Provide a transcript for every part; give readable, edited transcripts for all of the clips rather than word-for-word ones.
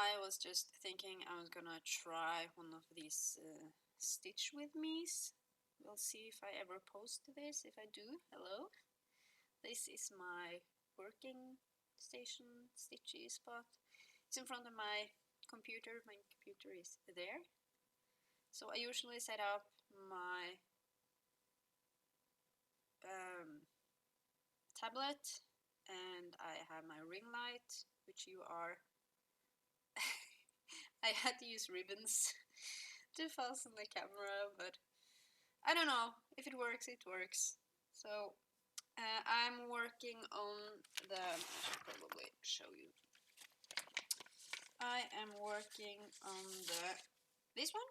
I was just thinking I was gonna try one of these stitch with me's. We'll see if I ever post this. If I do, hello. This is my working station stitchy spot. It's in front of my computer. My computer is there. So I usually set up my tablet, and I have my ring light, which you are. I had to use ribbons to fasten the camera, but I don't know. If it works, it works. So I'm working on the. I should probably show you. I am working on this one,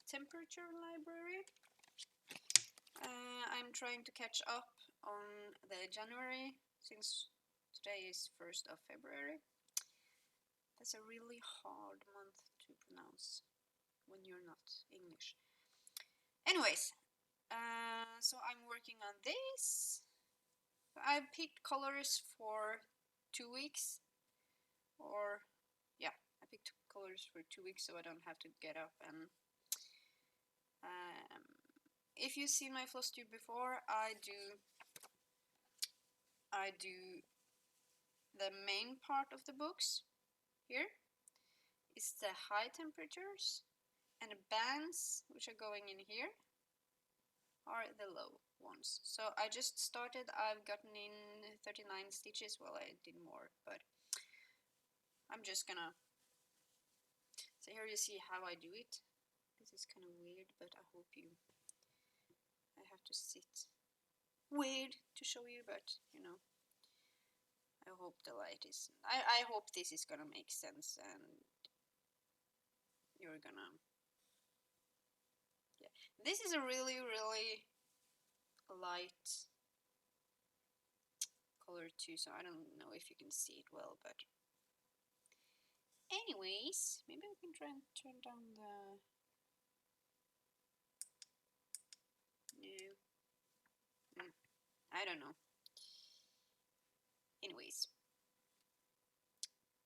temperature library. I'm trying to catch up on the January, since today is 1st of February. That's a really hard month to pronounce when you're not English. Anyways, so I'm working on this. I picked colors for 2 weeks, or yeah, I picked colors for 2 weeks so I don't have to get up and if you've seen my floss tube before, I do the main part of the books. Here is the high temperatures, and the bands which are going in here are the low ones. So I just started. I've gotten in 39 stitches. Well, I did more, but I'm just gonna. So here you see how I do it. This is kind of weird, but I hope you. I have to sit weird to show you, but you know. I hope the light is. I hope this is gonna make sense and you're gonna. Yeah, this is a really light color too, so I don't know if you can see it well, but anyways, maybe we can try and turn down the. No, I don't know. Anyways,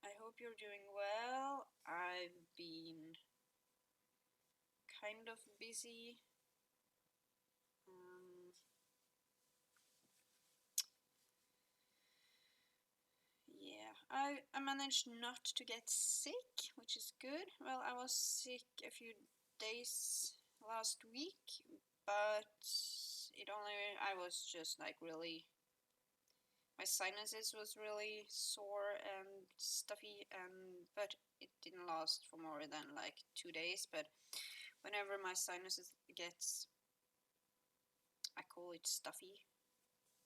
I hope you're doing well. I've been kind of busy. Yeah, I managed not to get sick, which is good. Well, I was sick a few days last week, but I was just like really, my sinuses was really sore and stuffy, but it didn't last for more than like 2 days. But whenever my sinuses gets, I call it stuffy.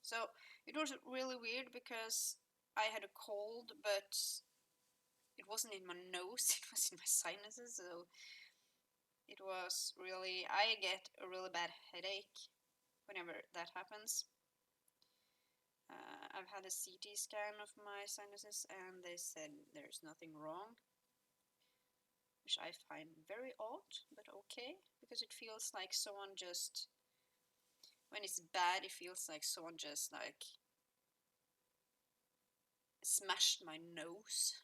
So it was really weird because I had a cold, but it wasn't in my nose, it was in my sinuses, so it was really, I get a really bad headache whenever that happens. I've had a CT scan of my sinuses and they said there's nothing wrong, which I find very odd, but okay, because it feels like someone just, when it's bad, it feels like someone just like smashed my nose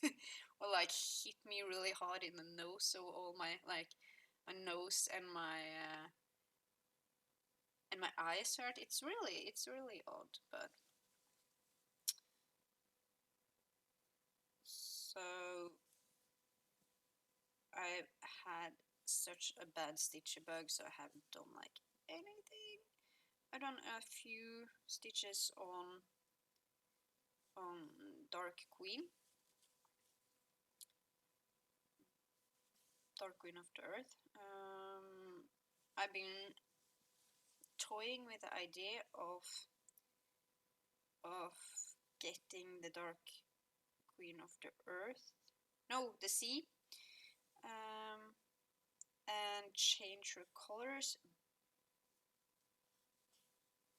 or like hit me really hard in the nose, so all my like my nose and my eyes hurt. It's really odd, but so I've had such a bad stitchy bug, so I haven't done like anything. I've done a few stitches on Dark Queen of the Earth. I've been toying with the idea of getting the Dark Queen of the Earth, no, the Sea, and change her colors,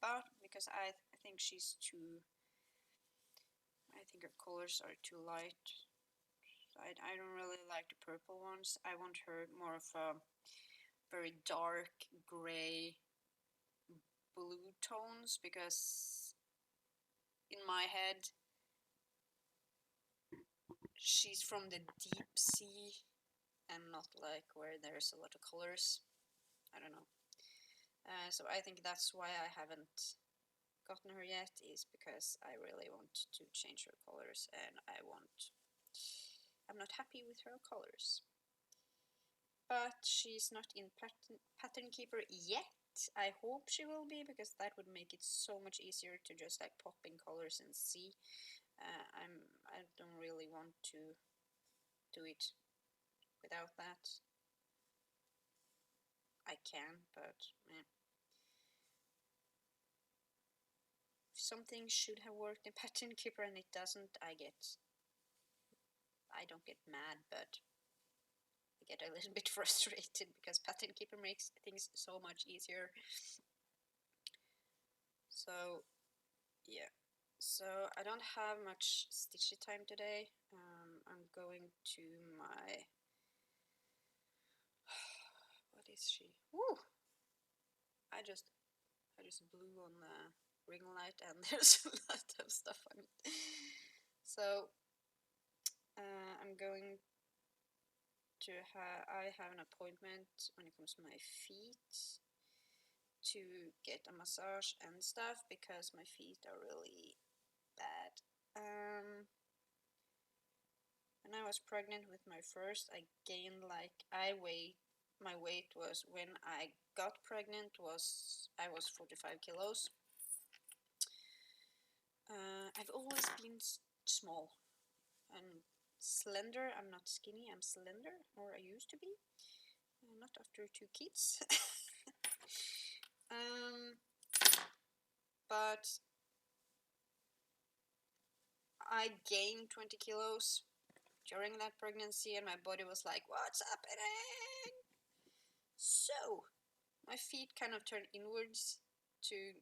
but because I think she's too, I think her colors are too light. I don't really like the purple ones. I want her more of a very dark gray blue tones, because in my head she's from the deep sea and not like where there's a lot of colors. I don't know. So I think that's why I haven't gotten her yet, is because I really want to change her colors, and I'm not happy with her colors. But she's not in Pattern Keeper yet. I hope she will be, because that would make it so much easier to just like pop in colors and see. I don't really want to do it without that. I can, but if something should have worked in Pattern Keeper and it doesn't, I don't get mad, but I get a little bit frustrated, because Pattern Keeper makes things so much easier. So yeah, so I don't have much stitchy time today. I'm going to my what is she? Woo! I just blew on the ring light, and there's a lot of stuff on it. So I'm going to I have an appointment when it comes to my feet to get a massage and stuff, because my feet are really bad. When I was pregnant with my first, I gained my weight was, when I got pregnant, I was 45 kilos. I've always been small and slender. I'm not skinny, I'm slender, or I used to be. Not after 2 kids. But I gained 20 kilos during that pregnancy, and my body was like, what's happening? So my feet kind of turned inwards to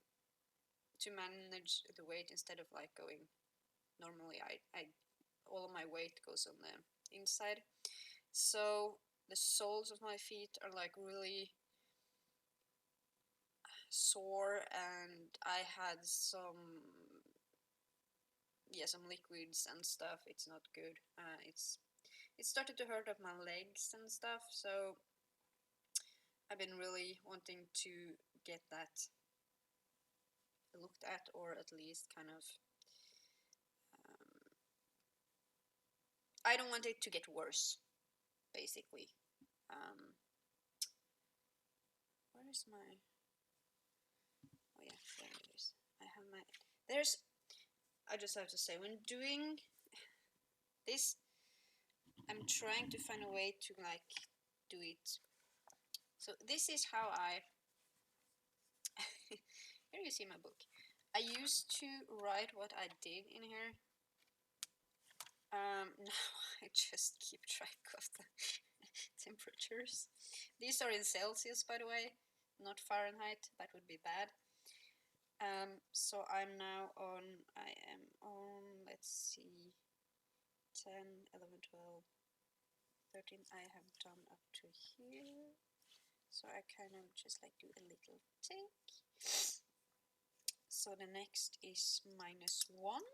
manage the weight, instead of like going normally. I all of my weight goes on the inside, so the soles of my feet are like really sore, and I had some liquids and stuff. It's not good. It started to hurt up my legs and stuff, so I've been really wanting to get that looked at, or at least kind of I don't want it to get worse, basically. Where is my... Oh yeah, there it is. I have my... I just have to say, when doing this, I'm trying to find a way to like do it. So this is how I... Here you see my book. I used to write what I did in here. Now I just keep track of the temperatures. These are in Celsius, by the way, not Fahrenheit. That would be bad. So I am on, let's see, 10, 11, 12, 13. I have done up to here. So I kind of just like do a little tick. So the next is -1.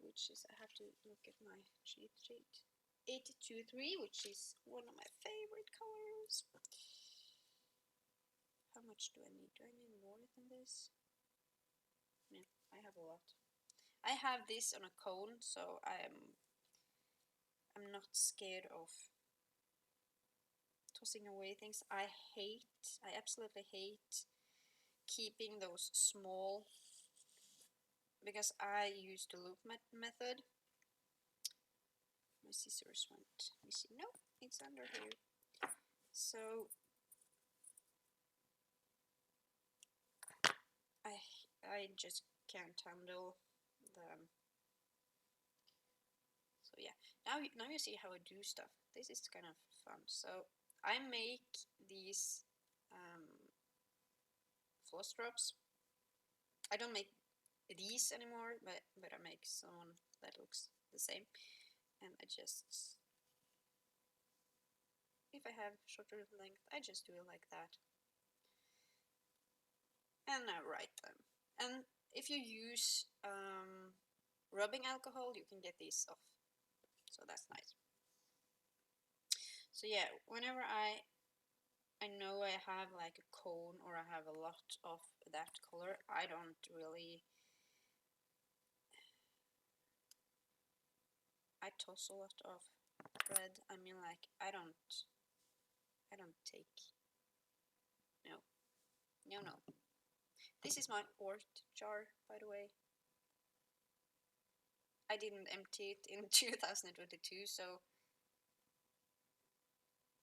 Which is, I have to look at my cheat sheet. 823, which is one of my favorite colors. How much do I need? Do I need more than this? Yeah, I have a lot. I have this on a cone, so I'm not scared of tossing away things. I absolutely hate keeping those small, because I used the loop method. My scissors went missing. No, it's under here. So I just can't handle the... So yeah, now you see how I do stuff. This is kind of fun. So I make these floss drops. I don't make these anymore, but I make someone that looks the same, and I just... If I have shorter length, I just do it like that. And I write them. And if you use rubbing alcohol, you can get these off. So that's nice. So yeah, whenever I know I have like a cone or I have a lot of that color, I don't really, I toss a lot of thread. I mean, like, I don't take, no. This is my quart jar, by the way. I didn't empty it in 2022, so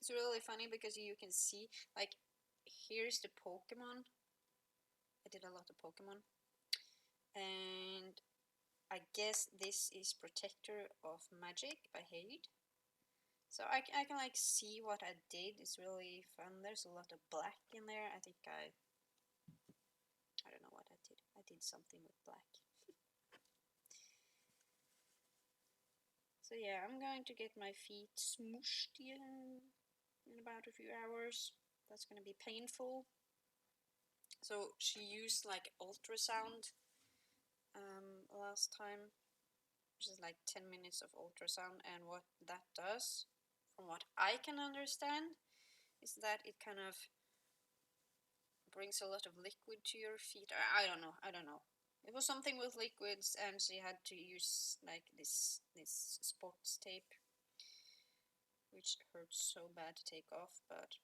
it's really funny because you can see, like, here's the Pokemon. I did a lot of Pokemon. And I guess this is Protector of Magic by HAED. So I can like see what I did. It's really fun. There's a lot of black in there. I think I don't know what I did. I did something with black. So yeah, I'm going to get my feet smooshed in about a few hours. That's going to be painful. So she used like ultrasound last time, which is like 10 minutes of ultrasound, and what that does, from what I can understand, is that it kind of brings a lot of liquid to your feet. I don't know. It was something with liquids, and she had to use like this sports tape, which hurts so bad to take off, but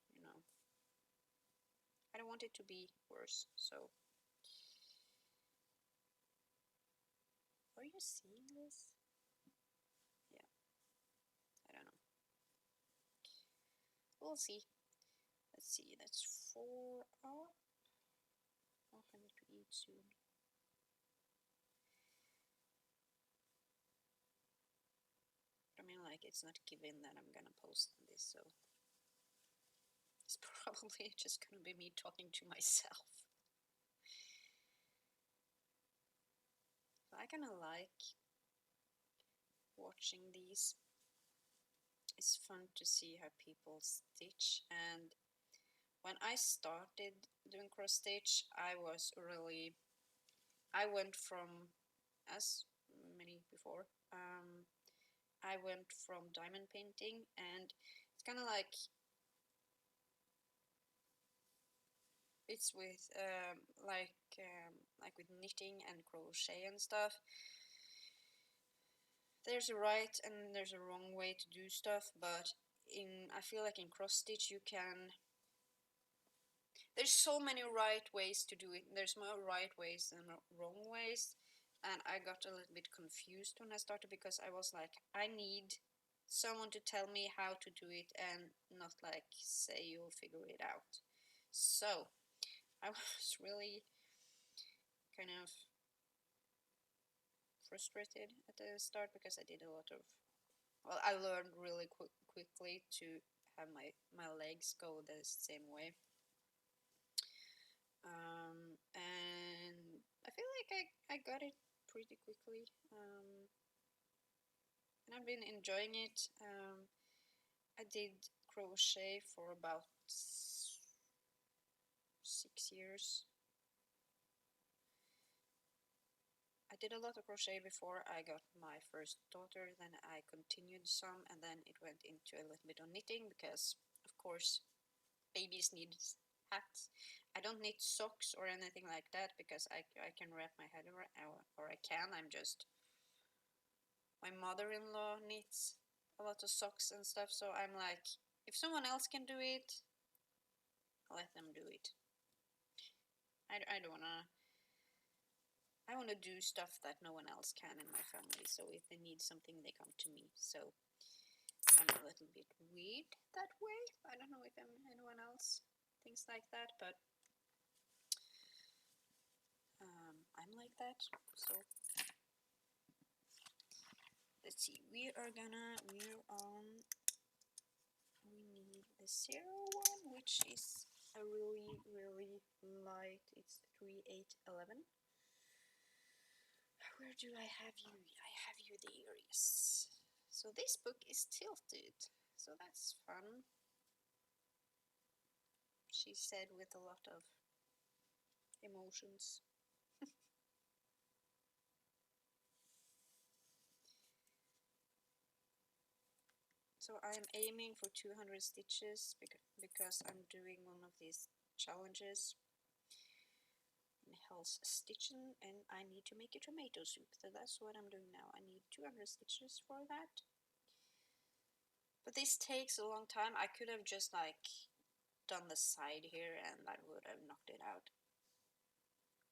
I don't want it to be worse. So, are you seeing this? Yeah, I don't know. We'll see. Let's see. That's 4 up. Oh, I need to eat soon. I mean, like, it's not given that I'm gonna post this, so it's probably just gonna be me talking to myself. I kind of like watching these. It's fun to see how people stitch, and when I started doing cross stitch, I went from, as many before, I went from diamond painting, and it's kind of like, it's with like with knitting and crochet and stuff. There's a right and there's a wrong way to do stuff, but I feel like in cross stitch there's so many right ways to do it. There's more right ways than wrong ways, and I got a little bit confused when I started because I was like, I need someone to tell me how to do it and not like say you'll figure it out. So I was really kind of frustrated at the start because I did a lot of, well, I learned really quickly to have my legs go the same way. And I feel like I got it pretty quickly. And I've been enjoying it. I did crochet for about 6 years. I did a lot of crochet before I got my first daughter, then I continued some, and then it went into a little bit of knitting because, of course, babies need hats. I don't knit socks or anything like that because I can wrap my head around, or I can, my mother-in-law knits a lot of socks and stuff, so I'm like, if someone else can do it, let them do it. I don't wanna, I want to do stuff that no one else can in my family, so if they need something, they come to me. So I'm a little bit weird that way. I don't know if anyone else thinks like that, but I'm like that. So let's see. We need the 0 one, which is a really, really light. It's 3811. Where do I have you? I have you there, yes. So this book is tilted, so that's fun. She said with a lot of emotions. So I'm aiming for 200 stitches because I'm doing one of these challenges in Hell's Stitching, and I need to make a tomato soup. So that's what I'm doing now. I need 200 stitches for that. But this takes a long time. I could have just like done the side here and I would have knocked it out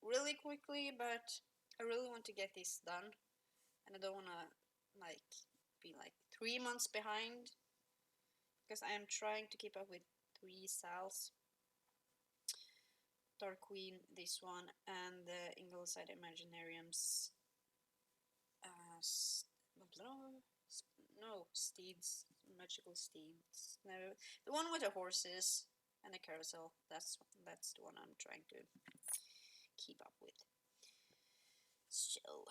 really quickly, but I really want to get this done. And I don't want to like be like 3 months behind because I am trying to keep up with 3 Sal's. Dark Queen, this one, and the Ingleside Imaginariums. No, steeds, magical steeds. No, the one with the horses and the carousel. That's the one I'm trying to keep up with. So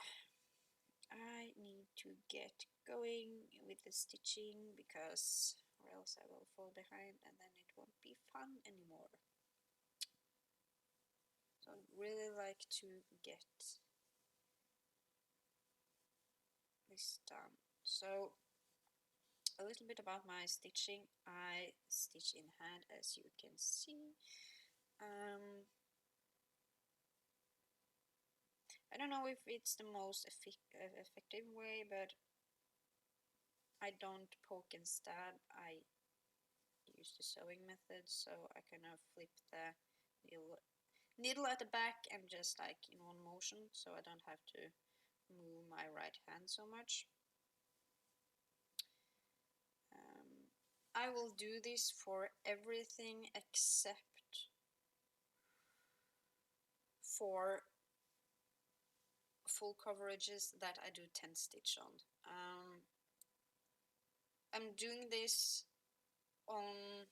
I need to get going with the stitching because or else I will fall behind and then it won't be fun anymore. So I'd really like to get this done. So a little bit about my stitching. I stitch in hand, as you can see. I don't know if it's the most effective way, but I don't poke and stab. I use the sewing method, so I kind of flip the needle at the back and just like in one motion, so I don't have to move my right hand so much. I will do this for everything except for full coverages that I do 10 stitch on. I'm doing this on,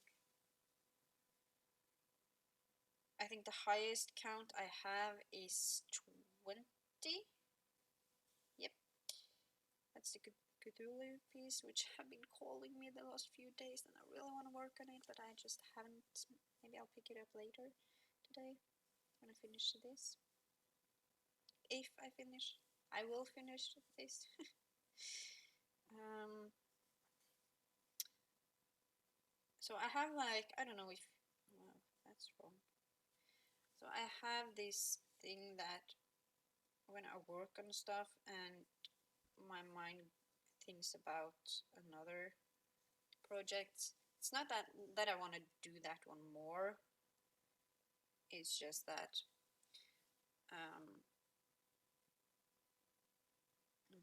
I think the highest count I have is 20. Yep, that's the Cthulhu piece, which have been calling me the last few days, and I really want to work on it, but I just haven't. Maybe I'll pick it up later today when I finish this. If I finish, I will finish this. So I have like, I don't know if, well, that's wrong. So I have this thing that when I work on stuff and my mind thinks about another project, it's not that I want to do that one more. It's just that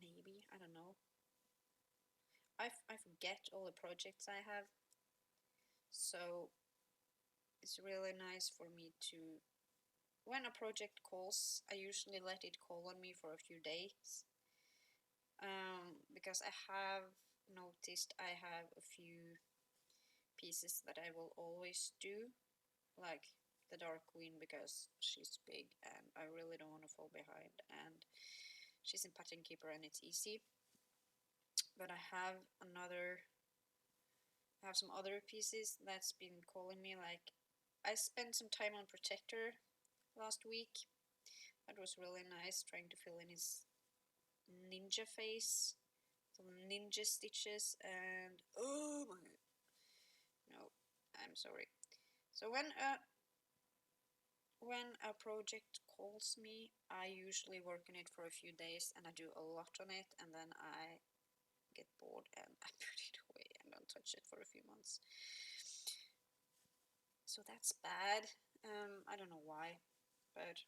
maybe, I don't know. I forget all the projects I have, so it's really nice for me to, when a project calls, I usually let it call on me for a few days, because I have noticed I have a few pieces that I will always do, like the Dark Queen because she's big and I really don't want to fall behind, and she's in Pattern Keeper and it's easy. But I have some other pieces that's been calling me. Like I spent some time on Protector last week. That was really nice, trying to fill in his ninja face, some ninja stitches, and oh my, no, I'm sorry. So when a project calls me, I usually work on it for a few days and I do a lot on it, and then I get bored and I put it away and don't touch it for a few months. So that's bad. I don't know why, but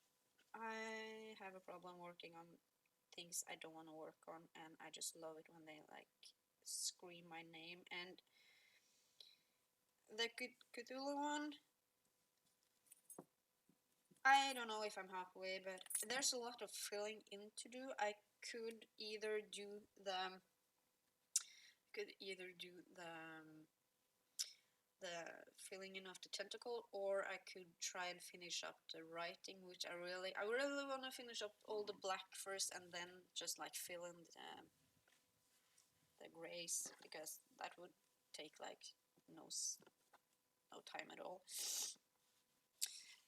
I have a problem working on things I don't want to work on, and I just love it when they like scream my name. And the Cthulhu one, I don't know if I'm halfway, but there's a lot of filling in to do. I could either do the filling in of the tentacle, or I could try and finish up the writing, which I really want to finish up all the black first and then just like fill in the grays, because that would take like no time at all.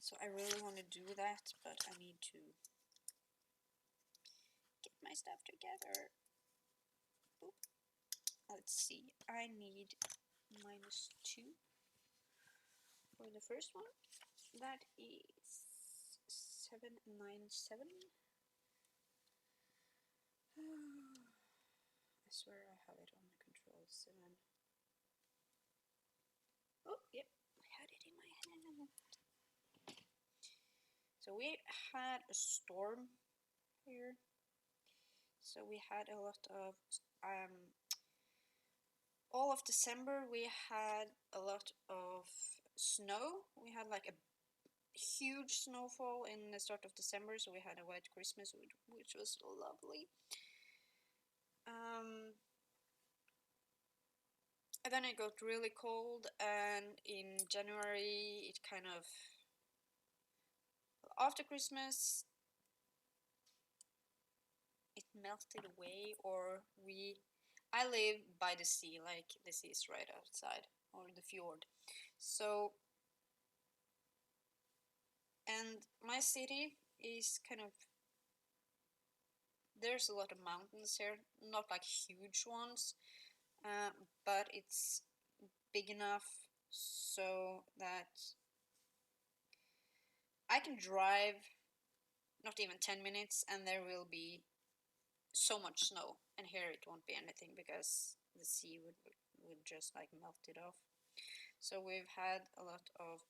So I really want to do that, but I need to get my stuff together. Boop. let's see, I need -2 for the first one. That is 797. I swear I have it on the control 7. Oh, yep, I had it in my hand. So we had a storm here. So we had a lot of all of December we had a lot of snow. We had like a huge snowfall in the start of December, so we had a white Christmas, which was lovely. And then it got really cold, and in January it kind of, after Christmas, it melted away, or I live by the sea, like the sea is right outside, or the fjord. So, and my city is kind of, there's a lot of mountains here, not like huge ones, but it's big enough so that I can drive not even 10 minutes and there will be so much snow, and here it won't be anything because the sea would just like melt it off. So we've had a lot of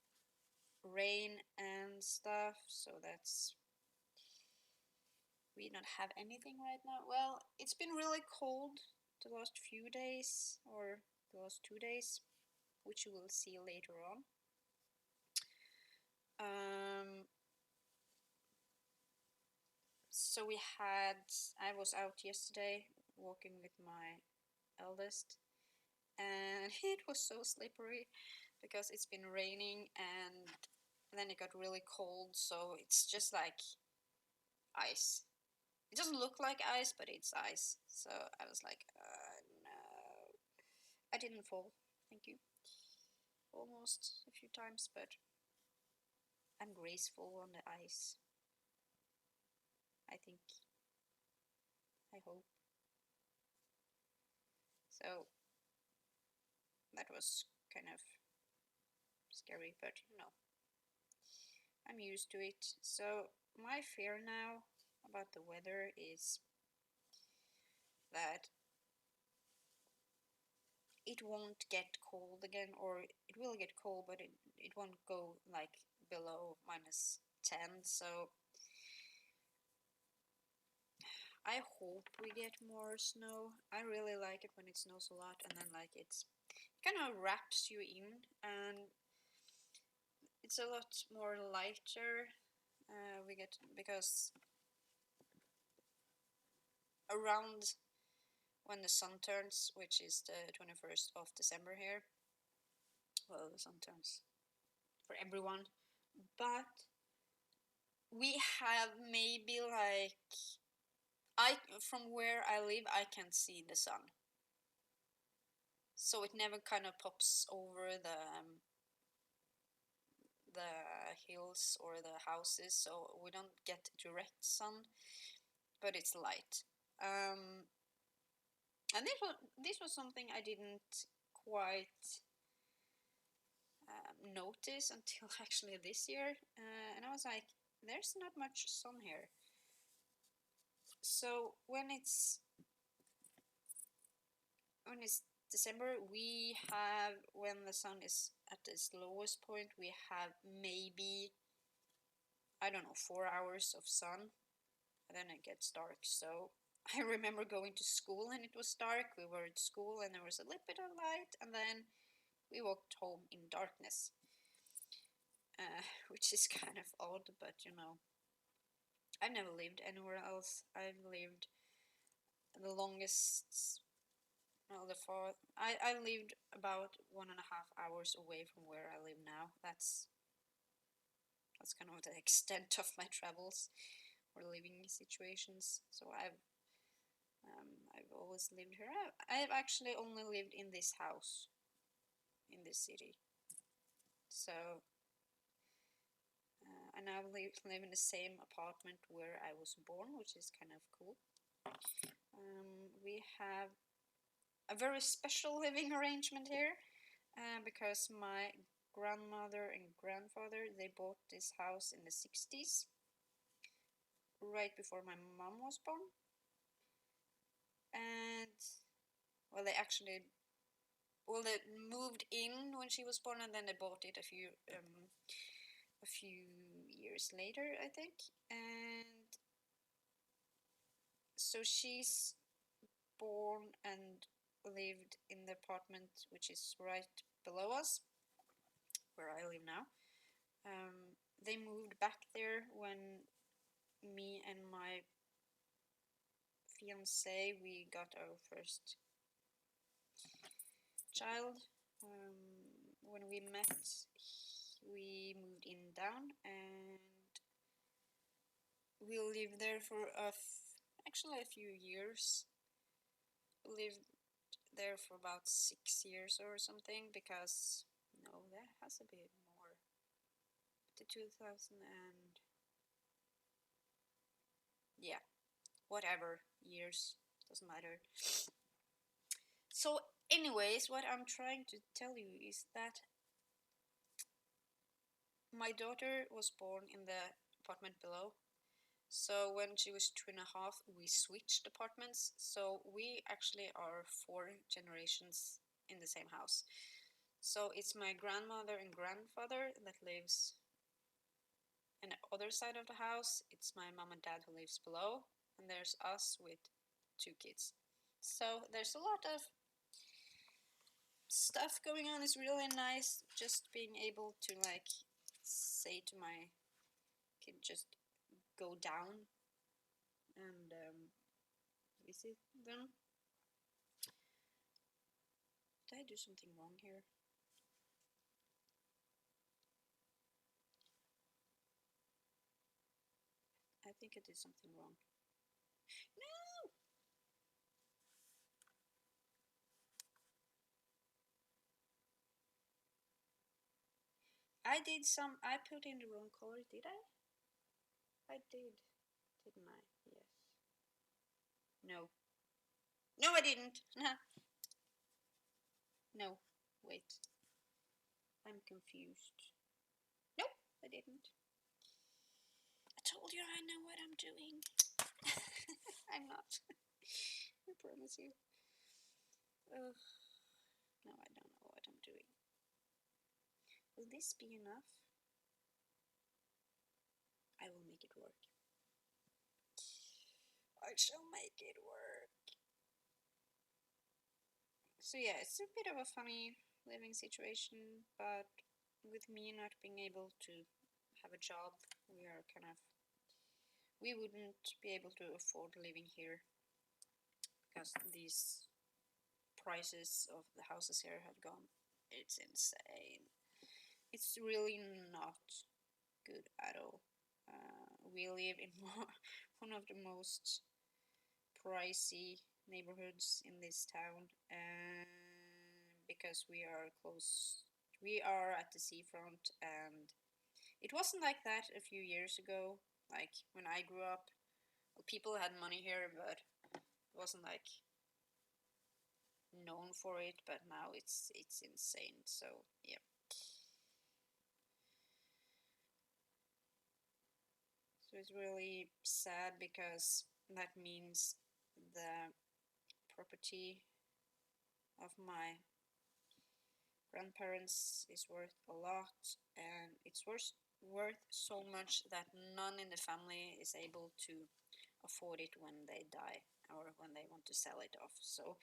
rain and stuff, so we don't have anything right now. Well, it's been really cold the last few days, or the last 2 days, which you will see later on. So I was out yesterday walking with my eldest, and it was so slippery because it's been raining, and then it got really cold, so it's just like ice. It doesn't look like ice, but it's ice. So I was like, no. I didn't fall, thank you. Almost a few times, but I'm graceful on the ice, I think. I hope. So that was kind of scary, but I'm used to it. So my fear now about the weather is that it won't get cold again, or it will get cold, but it won't go like below -10. So I hope we get more snow. I really like it when it snows a lot, and then like it kind of wraps you in, and it's a lot more lighter. We get, because around when the sun turns, which is the 21st of December here, well, the sun turns for everyone, but we have maybe like, from where I live, I can see the sun, so it never kind of pops over the hills or the houses, so we don't get direct sun, but it's light. And this was something I didn't quite notice until actually this year, and I was like, there's not much sun here. So when it's December, when the sun is at its lowest point, we have maybe, I don't know, 4 hours of sun, and then it gets dark. So I remember going to school and it was dark. We were at school and there was a little bit of light, and then we walked home in darkness, which is kind of odd, but I've never lived anywhere else. I've lived the longest, well, I lived about 1.5 hours away from where I live now. That's kind of the extent of my travels or living situations. So I've always lived here. I've actually only lived in this house in this city. So and I live in the same apartment where I was born, which is kind of cool. We have a very special living arrangement here, because my grandmother and grandfather, they bought this house in the 60s, right before my mom was born. And well, they moved in when she was born, and then they bought it a few years later, I think. And so she's born and lived in the apartment which is right below us, where I live now. They moved back there when me and my fiance, we got our first child. When we met, we moved in down, and we lived there for actually a few years. Lived there for about 6 years or something, because no, that has a bit more. The 2000 and yeah, whatever years, doesn't matter. So anyways, what I'm trying to tell you is that my daughter was born in the apartment below. So when she was 2.5, we switched apartments. So we actually are 4 generations in the same house. So it's my grandmother and grandfather that lives on the other side of the house. It's my mom and dad who lives below, and there's us with 2 kids. So there's a lot of stuff going on. It's really nice just being able to like say to my kid, just go down and visit them. Did I do something wrong here? I think I did something wrong. No! I put in the wrong color, did I? I did, didn't I? Yes. No. No, I didn't. No, wait. I'm confused. Nope, I didn't. I told you I know what I'm doing. I'm not. I promise you. Ugh. No, I don't know what I'm doing. Will this be enough? I will make it work. I shall make it work. So yeah, it's a bit of a funny living situation, but with me not being able to have a job, we wouldn't be able to afford living here, because these prices of the houses here have gone, it's insane. It's really not good at all. We live in one of the most pricey neighborhoods in this town, because we are at the seafront, and it wasn't like that a few years ago. Like when I grew up, well, people had money here, but it wasn't like known for it. But now it's insane. So yeah. So it's really sad, because that means the property of my grandparents is worth a lot, and it's worth so much that none in the family is able to afford it when they die, or when they want to sell it off. So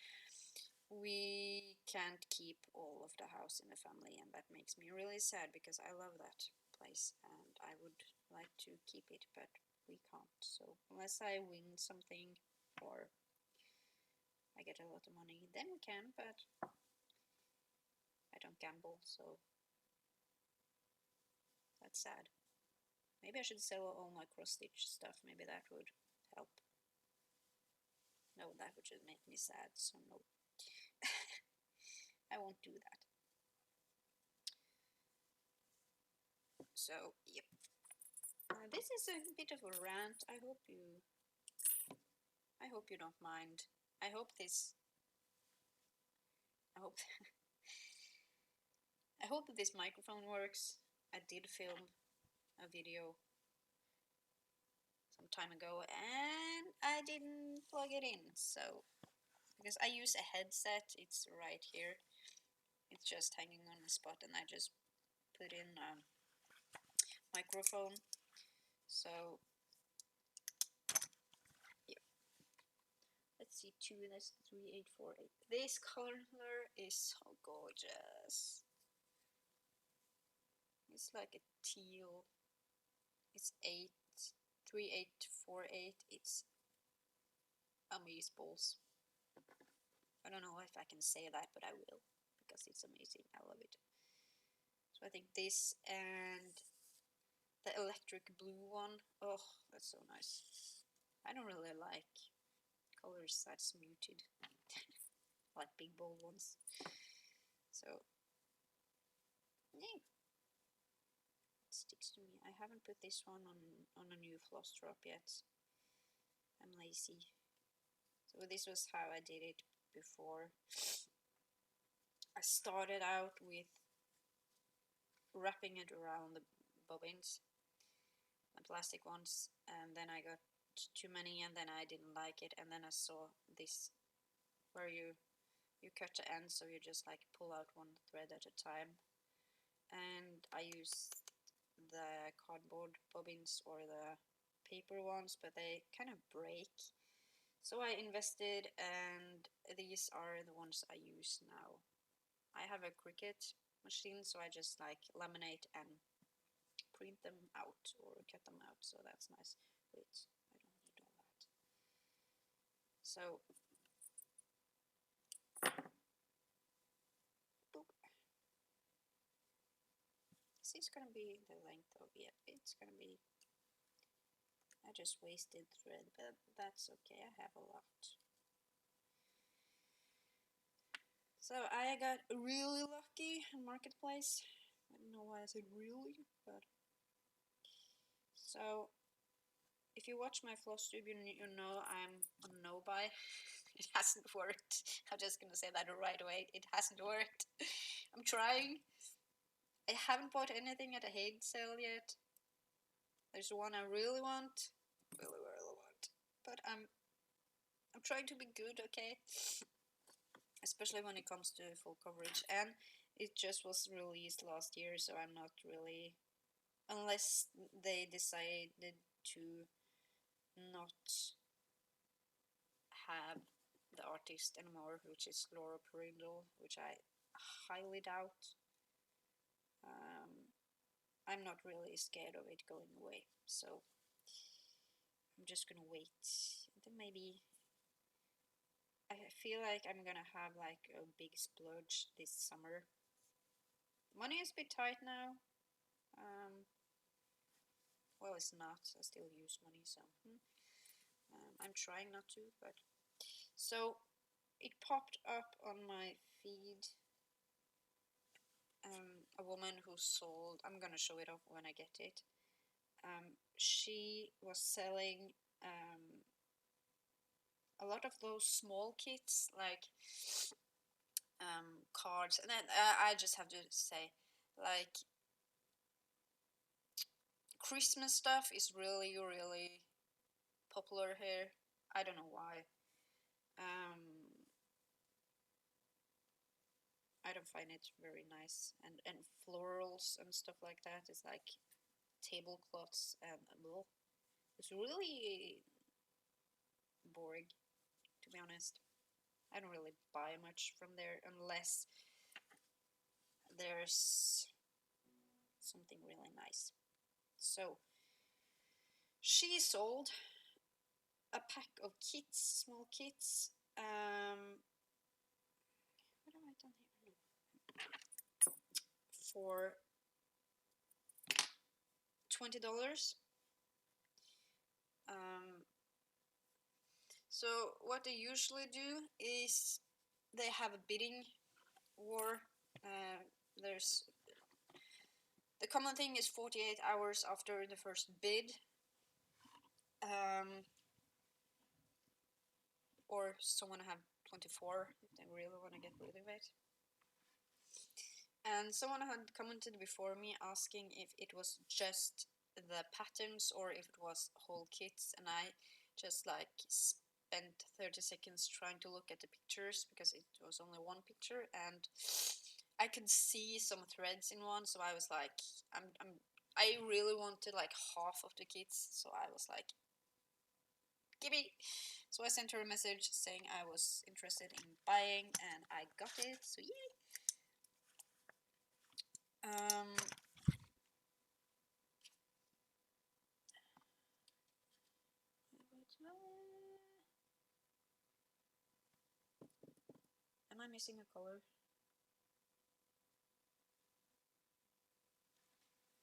we can't keep all of the house in the family, and that makes me really sad, because I love that place and I would like to keep it, but we can't. So unless I win something or I get a lot of money, then we can, but I don't gamble, so that's sad. Maybe I should sell all my cross-stitch stuff. Maybe that would help. No, that would just make me sad, so no. I won't do that. So, yep. This is a bit of a rant. I hope you don't mind. I hope this I hope that this microphone works. I did film a video some time ago and I didn't plug it in, so because I use a headset, it's right here. It's just hanging on the spot and I just put in a microphone. So yeah. Let's see, 2, that's 3, 8, 4, 8. This color is so gorgeous. It's like a teal. It's 8, 3, 8, 4, 8. It's amazeballs. I don't know if I can say that, but I will, because it's amazing. I love it. So I think this and the electric blue one, oh, that's so nice. I don't really like colors that's muted, like big bold ones. So, yeah, it sticks to me. I haven't put this one on a new floss drop yet. I'm lazy. So this was how I did it before. I started out with wrapping it around the bobbins, the plastic ones, and then I got too many and then I didn't like it, and then I saw this where you cut the end, so you just like pull out one thread at a time, and I use the cardboard bobbins or the paper ones, but they kind of break, so I invested, and these are the ones I use now. I have a Cricut machine, so I just like laminate and print them out or cut them out, so that's nice. Wait, I don't need all that. So, boop. This is gonna be the length of it. It's gonna be. I just wasted thread, but that's okay. I have a lot. So I got really lucky in Marketplace. I don't know why I said really, but so if you watch my floss tube, you know I'm on no buy. It hasn't worked. I'm just gonna say that right away. It hasn't worked. I'm trying. I haven't bought anything at a HAED sale yet. There's one I really want, but I'm trying to be good, okay? Especially when it comes to full coverage, and it just was released last year, so I'm not really, unless they decided to not have the artist anymore, which is Laura Perindle, which I highly doubt. I'm not really scared of it going away, so I'm just gonna wait. And then maybe I feel like I'm gonna have like a big splurge this summer. Money is a bit tight now. Well, it's not. I still use money, so I'm trying not to. But so it popped up on my feed. A woman who sold. I'm gonna show it off when I get it. She was selling a lot of those small kits, like cards, and then I just have to say, like, Christmas stuff is really, really popular here. I don't know why. I don't find it very nice, and florals and stuff like that is like tablecloths and blah. It's really boring, to be honest. I don't really buy much from there unless there's something really nice. So she sold a pack of kits, small kits. What have I done here? For $20. So what they usually do is they have a bidding war. There's the common thing is 48 hours after the first bid, or someone have 24 if they really want to get rid of it. And someone had commented before me asking if it was just the patterns or if it was whole kits, and I just like spent 30 seconds trying to look at the pictures because it was only one picture and I could see some threads in one, so I was like, I really wanted like half of the kits, so I was like, gimme. So I sent her a message saying I was interested in buying, and I got it, so yay. Am I missing a color?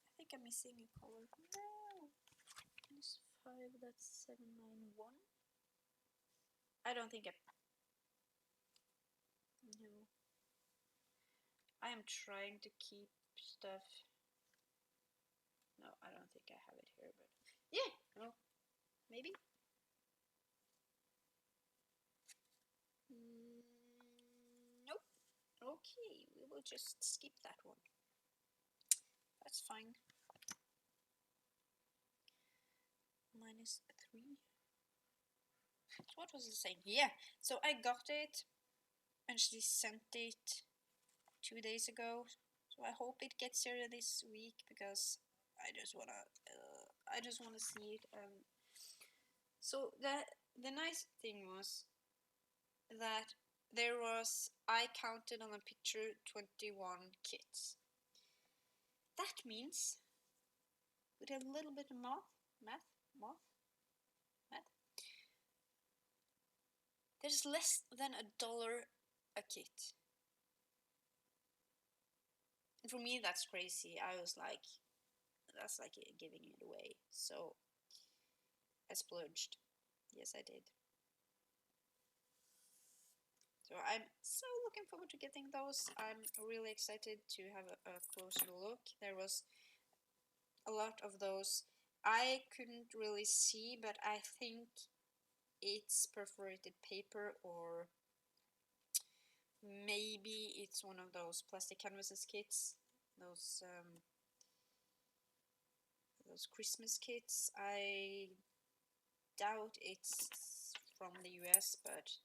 I think I'm missing a color. No! Minus 5, that's 791. I don't think no. I am trying to keep stuff. No, I don't think I have it here, but yeah, no, maybe. Nope. Okay, we will just skip that one. That's fine. Minus 3. So what was it saying? Yeah, so I got it and she sent it 2 days ago. So I hope it gets here this week because I just wanna see it. So the nice thing was that I counted on a picture 21 kits. That means, with a little bit of math, there's less than $1 a kit. And for me, that's crazy. I was like, that's like giving it away. So I splurged. Yes, I did. So I'm so looking forward to getting those. I'm really excited to have a closer look. There was a lot of those I couldn't really see, but I think it's perforated paper, or maybe it's one of those plastic canvases kits, those Christmas kits. I doubt it's from the US, but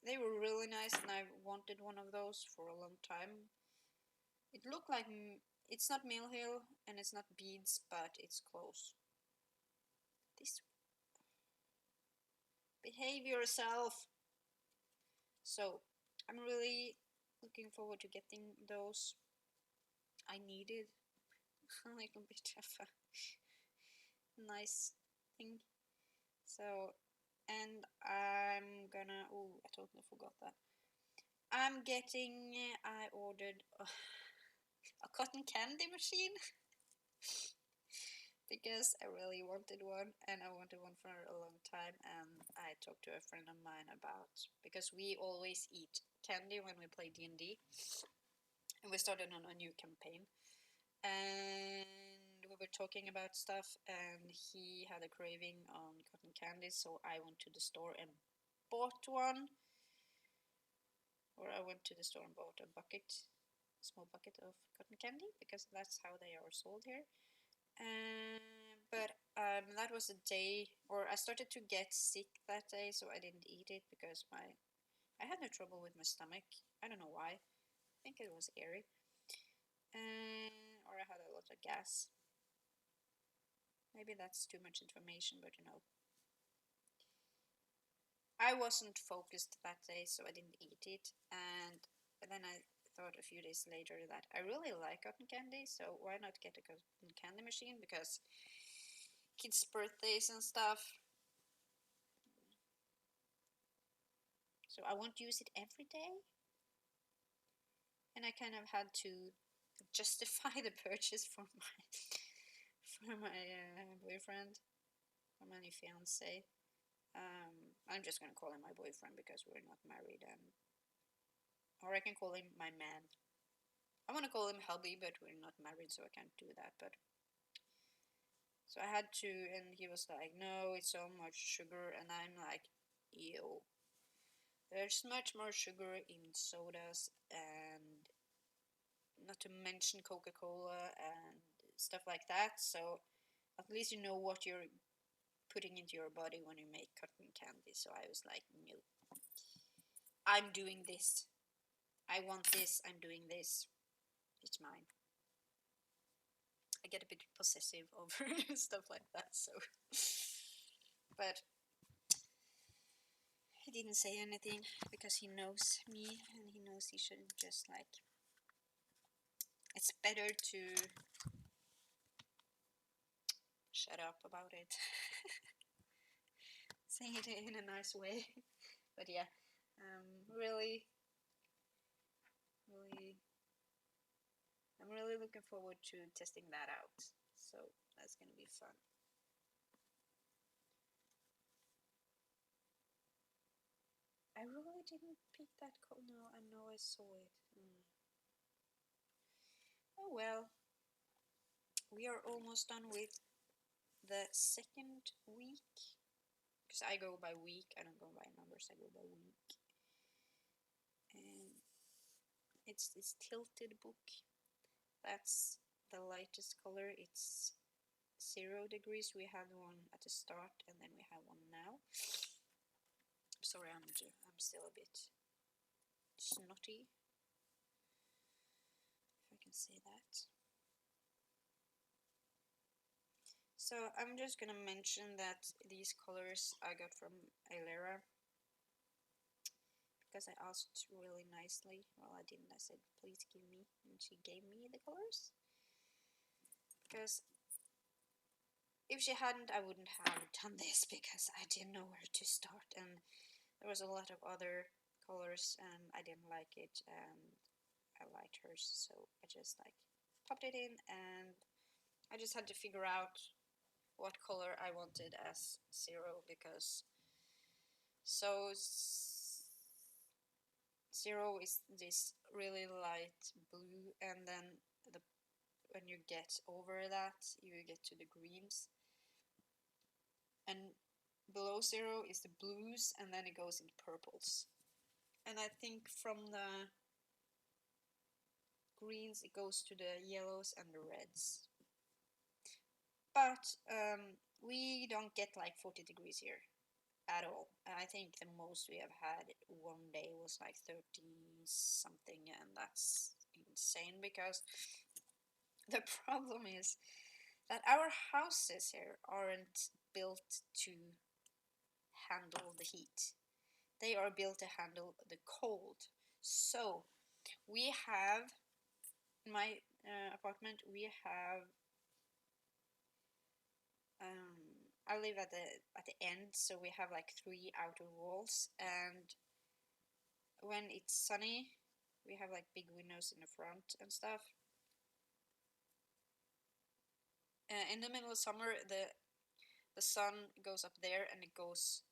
they were really nice and I wanted one of those for a long time. It looked like it's not Mill Hill and it's not beads, but it's close. This, behave yourself. So I'm really looking forward to getting those. I needed a little bit of a nice thing. So, and I'm gonna, oh, I totally forgot that. I ordered a cotton candy machine because I really wanted one and I wanted one for a long time, and I talked to a friend of mine about, because we always eat candy when we play D&D, and we started on a new campaign, and we were talking about stuff and he had a craving on cotton candy, so I went to the store and bought one. Or I went to the store and bought a small bucket of cotton candy, because that's how they are sold here. But that was a day, or I started to get sick that day, so I didn't eat it because I had no trouble with my stomach. I don't know why. I think it was airy. Or I had a lot of gas. Maybe that's too much information, but you know. I wasn't focused that day, so I didn't eat it. And then I thought a few days later that I really like cotton candy, so why not get a cotton candy machine? Because kids' birthdays and stuff. So I won't use it every day. And I kind of had to justify the purchase for my boyfriend, for my new fiance. I'm just gonna call him my boyfriend because we're not married, or I can call him my man. I want to call him hubby, but we're not married, so I can't do that. But so I had to, and he was like, "No, it's so much sugar," and I'm like, "Ew." There's much more sugar in sodas, and not to mention Coca-Cola and stuff like that. So at least you know what you're putting into your body when you make cotton candy. So I was like, no, I'm doing this. I want this. I'm doing this. It's mine. I get a bit possessive over stuff like that. So, but he didn't say anything because he knows me and he knows he shouldn't just like. It's better to shut up about it. Saying it in a nice way. But yeah, really, I'm really looking forward to testing that out. So that's gonna be fun. I really didn't pick that code. No, I know I saw it. Oh well, we are almost done with the second week. Because I go by week, I don't go by numbers, I go by week. And it's this tilted book. That's the lightest color. It's 0 degrees. We had one at the start and then we have one now. Sorry, I'm still a bit snotty, if I can say that. So I'm just gonna mention that these colors I got from Ailera because I asked really nicely. Well, I didn't. I said, please give me, and she gave me the colors. Because if she hadn't, I wouldn't have done this because I didn't know where to start, and there was a lot of other colors and I didn't like it and I liked hers, so I just like popped it in and I just had to figure out what color I wanted as 0 because 0 is this really light blue, and then when you get over that you get to the greens, and below 0 is the blues, and then it goes into purples. And I think from the greens it goes to the yellows and the reds. But we don't get like 40 degrees here at all. I think the most we have had one day was like 30 something, and that's insane because the problem is that our houses here aren't built to handle the heat. They are built to handle the cold. So we have, in my apartment, we have, I live at the end, so we have like 3 outer walls, and when it's sunny, we have like big windows in the front and stuff. In the middle of summer, the sun goes up there and it goes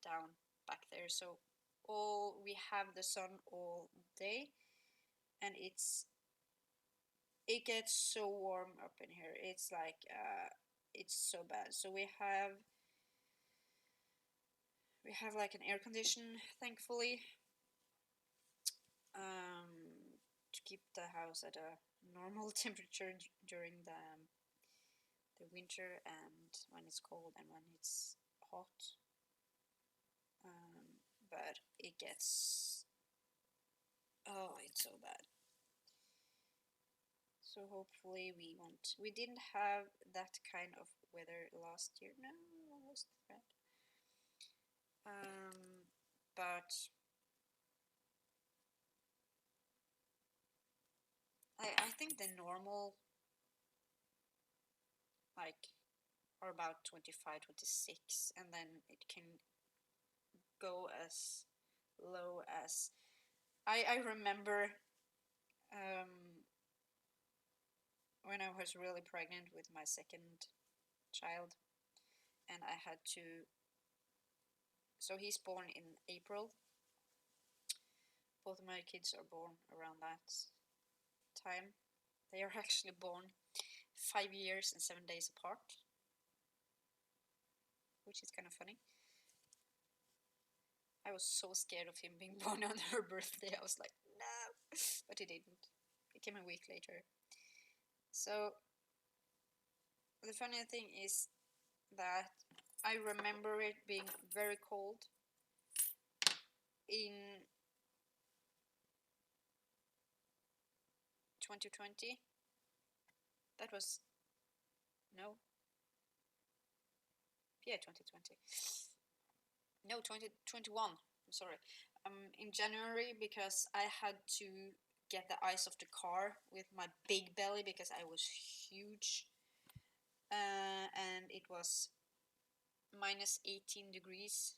down back there, so we have the sun all day, and it gets so warm up in here. It's like it's so bad. So we have like an air condition, thankfully, to keep the house at a normal temperature during the winter and when it's cold and when it's hot. But it gets, oh, it's so bad. So hopefully we didn't have that kind of weather last year. No, I lost the thread. But I think the normal like are about 25, 26, and then it can go as low as I remember when I was really pregnant with my second child, and I had to, so he's born in April. Both of my kids are born around that time. They are actually born 5 years and 7 days apart, which is kind of funny. I was so scared of him being born on her birthday. I was like, no, but he didn't. He came a week later. So the funny thing is that I remember it being very cold in 2020. That was, no, yeah, 2020. No, 2021. I'm sorry. In January, because I had to get the ice off the car with my big belly because I was huge. And it was minus 18 degrees.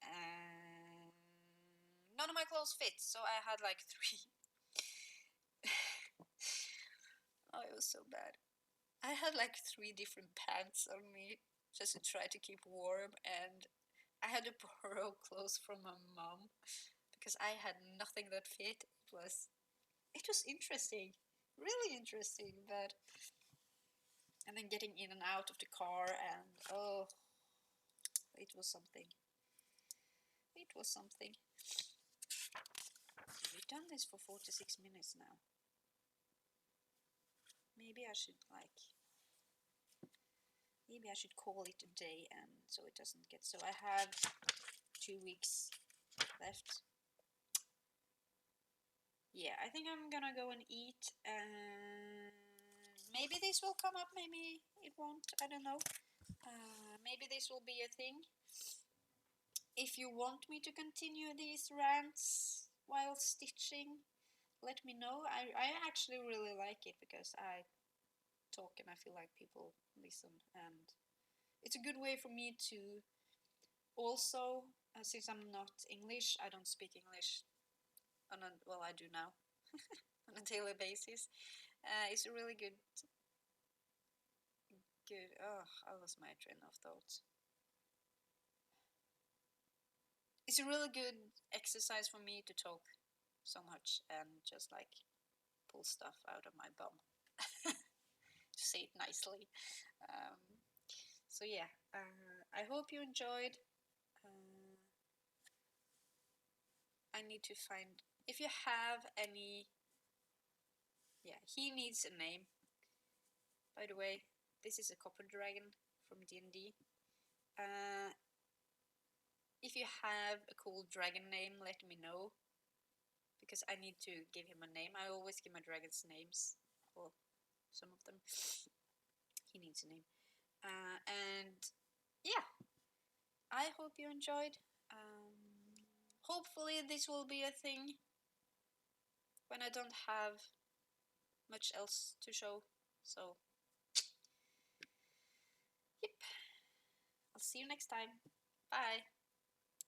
And none of my clothes fit, so I had like 3. Oh, it was so bad. I had like 3 different pants on me just to try to keep warm, and I had to borrow clothes from my mom because I had nothing that fit. It was interesting, really interesting, but and then getting in and out of the car, and oh, it was something. It was something. We've done this for 46 minutes now. Maybe I should call it a day, and so it doesn't get. So I have 2 weeks left. Yeah, I think I'm gonna go and eat, and maybe this will come up, maybe it won't, I don't know. Maybe this will be a thing. If you want me to continue these rants while stitching, let me know. I actually really like it because I talk and I feel like people listen, and it's a good way for me to also, since I'm not English, I don't speak English well, I do now on a daily basis. It's a really good, oh, I lost my train of thought. It's a really good exercise for me to talk so much and just like pull stuff out of my bum, to say it nicely. Um, so yeah, I hope you enjoyed. I need to find, if you have any, yeah, he needs a name. By the way, this is a copper dragon from D&D. If you have a cool dragon name, let me know, because I need to give him a name. I always give my dragons names, well, some of them. He needs a name. And yeah, I hope you enjoyed. Hopefully this will be a thing when I don't have much else to show. So, yep. I'll see you next time. Bye.